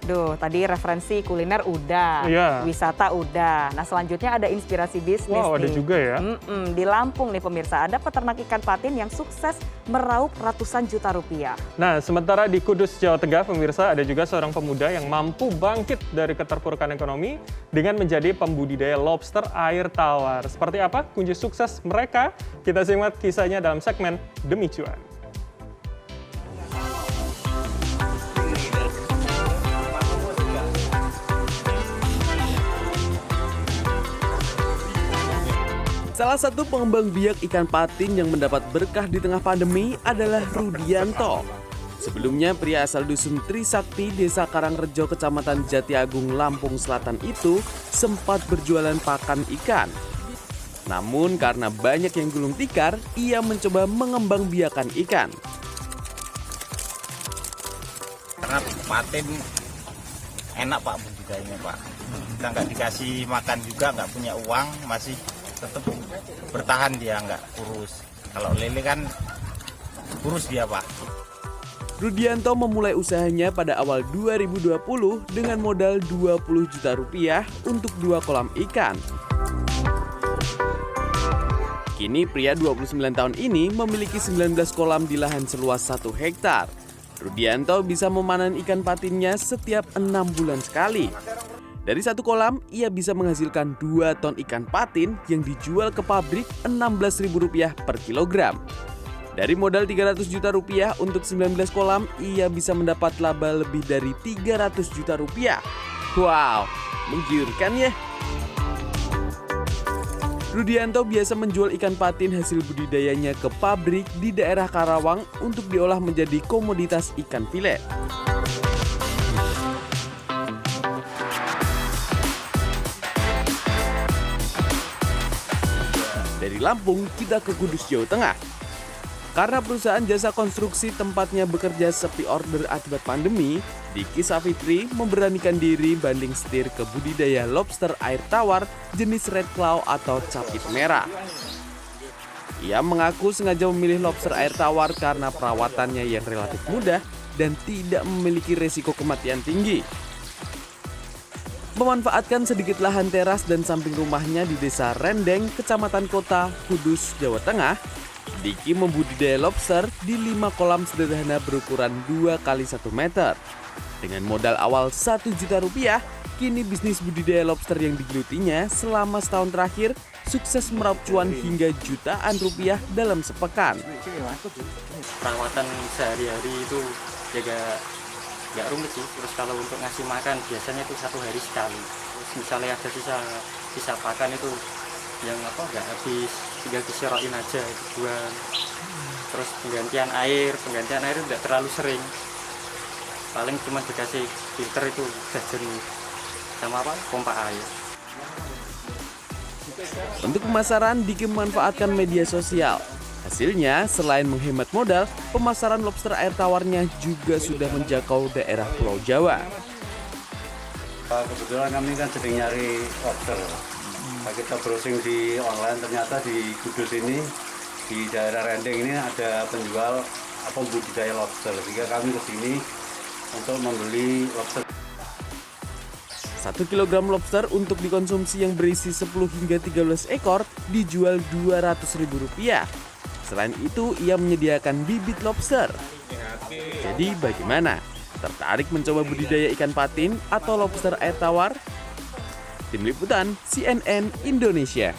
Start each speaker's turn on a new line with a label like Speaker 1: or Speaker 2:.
Speaker 1: Duh, tadi referensi kuliner udah,
Speaker 2: Iya.
Speaker 1: wisata udah. Nah, selanjutnya ada inspirasi bisnis
Speaker 2: Wow, ada
Speaker 1: nih.
Speaker 2: juga ya.
Speaker 1: Di Lampung nih pemirsa, ada peternak ikan patin yang sukses meraup ratusan juta rupiah.
Speaker 2: Nah, sementara di Kudus, Jawa Tengah, pemirsa, ada juga seorang pemuda yang mampu bangkit dari keterpurukan ekonomi dengan menjadi pembudidaya lobster air tawar. Seperti apa kunci sukses mereka? Kita simak kisahnya dalam segmen Demi Cuan.
Speaker 3: Salah satu pengembang biak ikan patin yang mendapat berkah di tengah pandemi adalah Rudianto. Sebelumnya, pria asal dusun Trisakti, Desa Karangrejo, Kecamatan Jatiagung, Lampung Selatan itu sempat berjualan pakan ikan. Namun karena banyak yang gulung tikar, ia mencoba mengembang biakan ikan.
Speaker 4: Karena patin enak Pak budidayanya Pak. Kita nggak dikasih makan juga, nggak punya uang, masih tetap bertahan dia, nggak kurus. Kalau lele kan kurus dia Pak.
Speaker 3: Rudianto memulai usahanya pada awal 2020 dengan modal 20 juta rupiah untuk 2 kolam ikan. Kini pria 29 tahun ini memiliki 19 kolam di lahan seluas 1 hektar. Rudianto bisa memanen ikan patinnya setiap 6 bulan sekali. Dari 1 kolam, ia bisa menghasilkan 2 ton ikan patin yang dijual ke pabrik Rp16.000 per kilogram. Dari modal 300 juta rupiah untuk 19 kolam, ia bisa mendapat laba lebih dari 300 juta rupiah. Wow, menggiurkan ya. Rudianto biasa menjual ikan patin hasil budidayanya ke pabrik di daerah Karawang untuk diolah menjadi komoditas ikan filet. Dari Lampung, kita ke Kudus, Jawa Tengah. Karena perusahaan jasa konstruksi tempatnya bekerja sepi order akibat pandemi, Diki Safitri memberanikan diri banding setir ke budidaya lobster air tawar jenis red claw atau capit merah. Ia mengaku sengaja memilih lobster air tawar karena perawatannya yang relatif mudah dan tidak memiliki resiko kematian tinggi. Memanfaatkan sedikit lahan teras dan samping rumahnya di Desa Rendeng, Kecamatan Kota, Kudus, Jawa Tengah, Diki membudidaya lobster di 5 kolam sederhana berukuran 2 x 1 meter. Dengan modal awal 1 juta rupiah, kini bisnis budidaya lobster yang digelutinya selama setahun terakhir sukses meraup cuan hingga jutaan rupiah dalam sepekan.
Speaker 5: Perawatan sehari-hari itu jaga nggak rumit sih. Terus kalau untuk ngasih makan biasanya itu 1 hari sekali. Terus misalnya ada sisa pakan itu yang nggak habis, tinggal diserokin aja buang. Terus penggantian air itu tidak terlalu sering, paling cuma dikasih filter itu udah jernih sama pompa air.
Speaker 3: Untuk pemasaran, Diki memanfaatkan media sosial. Hasilnya, selain menghemat modal, pemasaran lobster air tawarnya juga sudah menjangkau daerah Pulau Jawa.
Speaker 6: Kebetulan kami kan sedang nyari lobster. Kita browsing di online, ternyata di Kudus ini, di daerah Rendeng ini ada penjual budidaya lobster. Sehingga kami ke sini untuk membeli lobster.
Speaker 3: 1 kilogram lobster untuk dikonsumsi yang berisi 10 hingga 13 ekor dijual Rp200.000. Selain itu, ia menyediakan bibit lobster. Jadi bagaimana? Tertarik mencoba budidaya ikan patin atau lobster air tawar? Tim Liputan CNN Indonesia.